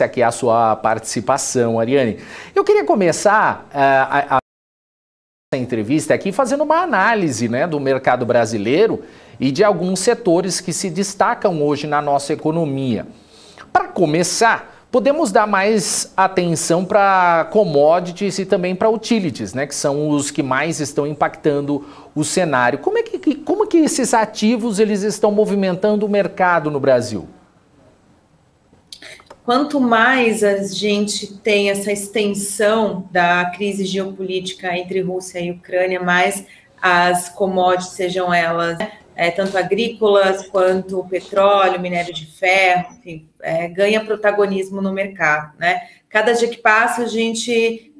aqui a sua participação, Ariane. Eu queria começar a entrevista aqui fazendo uma análise, né, do mercado brasileiro e de alguns setores que se destacam hoje na nossa economia. Para começar, podemos dar mais atenção para commodities e também para utilities, né, que são os que mais estão impactando o cenário. Como que esses ativos eles estão movimentando o mercado no Brasil? Quanto mais a gente tem essa extensão da crise geopolítica entre Rússia e Ucrânia, mais as commodities, sejam elas tanto agrícolas quanto petróleo, minério de ferro, enfim, ganha protagonismo no mercado, né? Cada dia que passa, a gente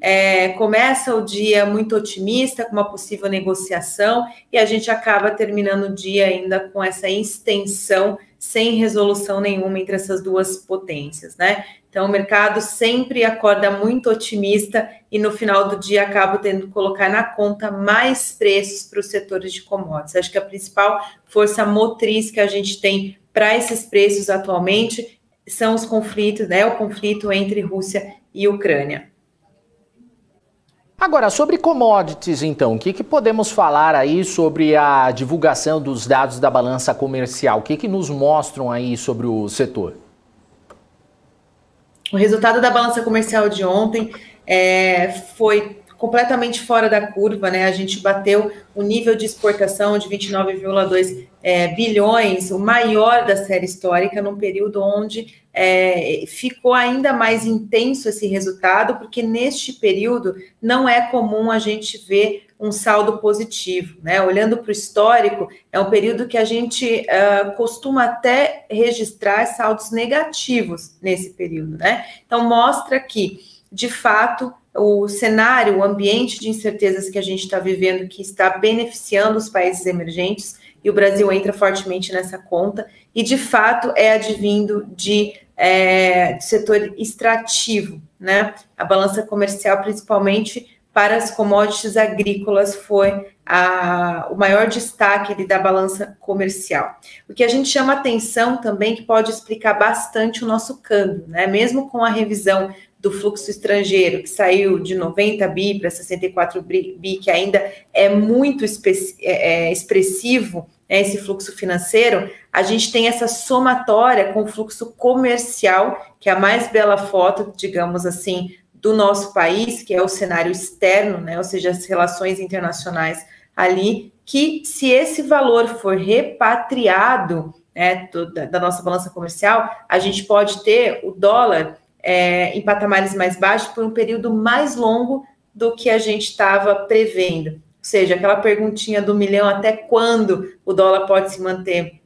começa o dia muito otimista com uma possível negociação e a gente acaba terminando o dia ainda com essa extensão sem resolução nenhuma entre essas duas potências, né? Então, o mercado sempre acorda muito otimista e no final do dia acaba tendo que colocar na conta mais preços para os setores de commodities. Acho que a principal força motriz que a gente tem para esses preços atualmente são os conflitos, né? O conflito entre Rússia e Ucrânia. Agora, sobre commodities, então, o que podemos falar aí sobre a divulgação dos dados da balança comercial? O que nos mostram aí sobre o setor? O resultado da balança comercial de ontem foi completamente fora da curva, né? A gente bateu o nível de exportação de 29,2 bilhões, o maior da série histórica, num período onde ficou ainda mais intenso esse resultado, porque neste período não é comum a gente ver um saldo positivo, né? Olhando para o histórico, é um período que a gente costuma até registrar saldos negativos nesse período, né? Então mostra que, de fato, o cenário, o ambiente de incertezas que a gente está vivendo, que está beneficiando os países emergentes, e o Brasil entra fortemente nessa conta, e de fato é advindo de setor extrativo, né? A balança comercial, principalmente para as commodities agrícolas, foi o maior destaque da balança comercial. O que a gente chama atenção também, que pode explicar bastante o nosso câmbio, né? Mesmo com a revisão do fluxo estrangeiro, que saiu de 90 bi para 64 bi, que ainda é muito expressivo, né, esse fluxo financeiro, a gente tem essa somatória com o fluxo comercial, que é a mais bela foto, digamos assim, do nosso país, que é o cenário externo, né, ou seja, as relações internacionais ali, que se esse valor for repatriado, né, da nossa balança comercial, a gente pode ter o dólar em patamares mais baixos por um período mais longo do que a gente estava prevendo. Ou seja, aquela perguntinha do milhão, até quando o dólar pode se manter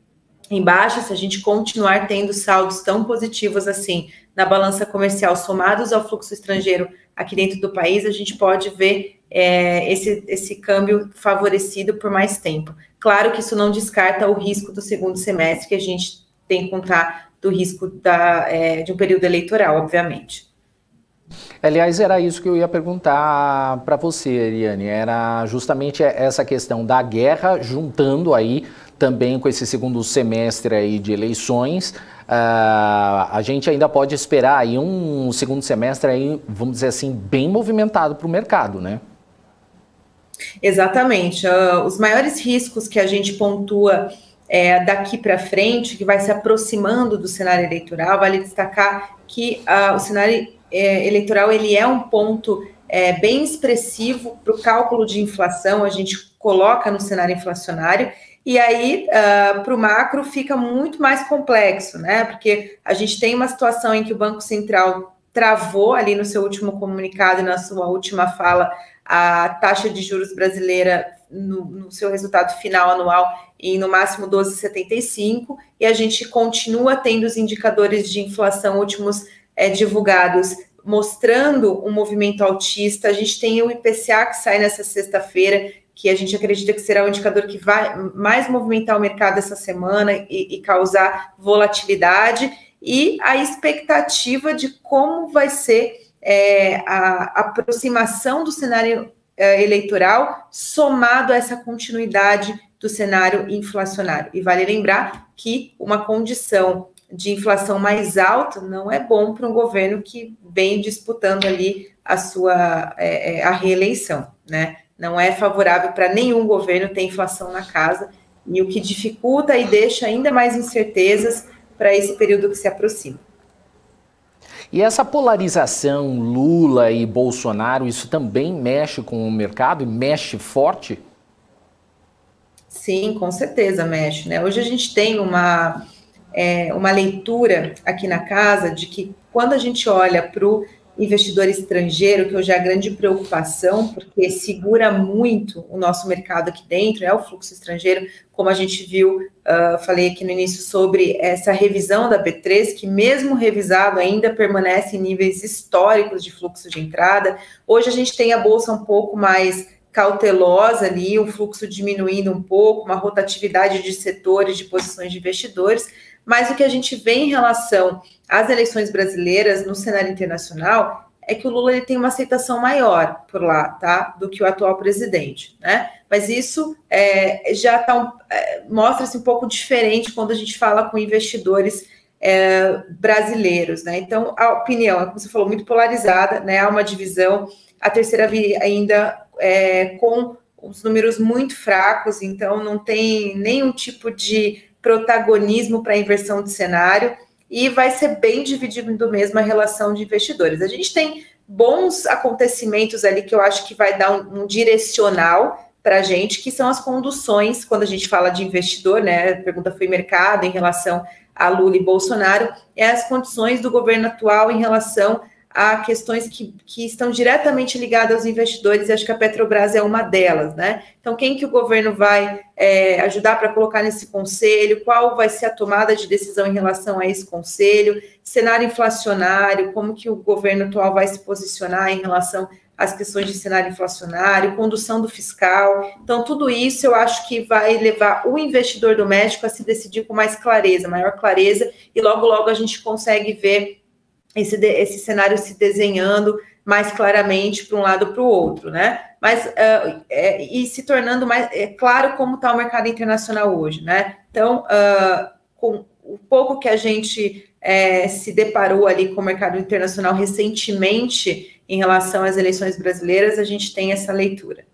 em baixa, se a gente continuar tendo saldos tão positivos assim na balança comercial, somados ao fluxo estrangeiro aqui dentro do país, a gente pode ver esse câmbio favorecido por mais tempo. Claro que isso não descarta o risco do segundo semestre, que a gente tem que contar do risco de um período eleitoral, obviamente. Aliás, era isso que eu ia perguntar para você, Ariane, era justamente essa questão da guerra, juntando aí também com esse segundo semestre aí de eleições. A gente ainda pode esperar aí um segundo semestre aí, vamos dizer assim, bem movimentado para o mercado, né? Exatamente. Os maiores riscos que a gente pontua daqui para frente, que vai se aproximando do cenário eleitoral, vale destacar que o cenário eleitoral ele é um ponto bem expressivo para o cálculo de inflação, a gente coloca no cenário inflacionário, e aí para o macro fica muito mais complexo, né? Porque a gente tem uma situação em que o Banco Central travou ali no seu último comunicado e na sua última fala a taxa de juros brasileira no seu resultado final anual em no máximo 12,75, e a gente continua tendo os indicadores de inflação últimos divulgados mostrando um movimento altista. A gente tem o IPCA que sai nessa sexta-feira, que a gente acredita que será o indicador que vai mais movimentar o mercado essa semana e causar volatilidade, e a expectativa de como vai ser a aproximação do cenário eleitoral somado a essa continuidade do cenário inflacionário. E vale lembrar que uma condição de inflação mais alta não é bom para um governo que vem disputando ali a reeleição, né? Não é favorável para nenhum governo ter inflação na casa, e o que dificulta e deixa ainda mais incertezas para esse período que se aproxima. E essa polarização Lula e Bolsonaro, isso também mexe com o mercado e mexe forte? Sim, com certeza mexe, né? Hoje a gente tem uma leitura aqui na casa de que quando a gente olha para o investidor estrangeiro, que hoje é a grande preocupação, porque segura muito o nosso mercado aqui dentro, o fluxo estrangeiro, como a gente viu, falei aqui no início sobre essa revisão da B3, que mesmo revisado ainda permanece em níveis históricos de fluxo de entrada. Hoje a gente tem a bolsa um pouco mais cautelosa ali, o fluxo diminuindo um pouco, uma rotatividade de setores, de posições de investidores, mas o que a gente vê em relação às eleições brasileiras no cenário internacional é que o Lula ele tem uma aceitação maior por lá, tá, do que o atual presidente, né? Mas isso já mostra-se um pouco diferente quando a gente fala com investidores brasileiros, né? Então, a opinião, como você falou, muito polarizada, né? Há uma divisão, a terceira via ainda com os números muito fracos, então não tem nenhum tipo de protagonismo para a inversão de cenário, e vai ser bem dividido mesmo a relação de investidores. A gente tem bons acontecimentos ali que eu acho que vai dar um direcional para a gente, que são as conduções, quando a gente fala de investidor, né? A pergunta foi mercado em relação a Lula e Bolsonaro, as condições do governo atual em relação a questões que estão diretamente ligadas aos investidores, e acho que a Petrobras é uma delas, né? Então, quem que o governo vai ajudar para colocar nesse conselho, qual vai ser a tomada de decisão em relação a esse conselho, cenário inflacionário, como que o governo atual vai se posicionar em relação às questões de cenário inflacionário, condução do fiscal. Então, tudo isso eu acho que vai levar o investidor doméstico a se decidir com mais clareza, maior clareza, e logo, logo a gente consegue ver esse cenário se desenhando mais claramente para um lado ou para o outro, né? Mas e se tornando mais claro como está o mercado internacional hoje, né? Então, com o pouco que a gente se deparou ali com o mercado internacional recentemente em relação às eleições brasileiras, a gente tem essa leitura.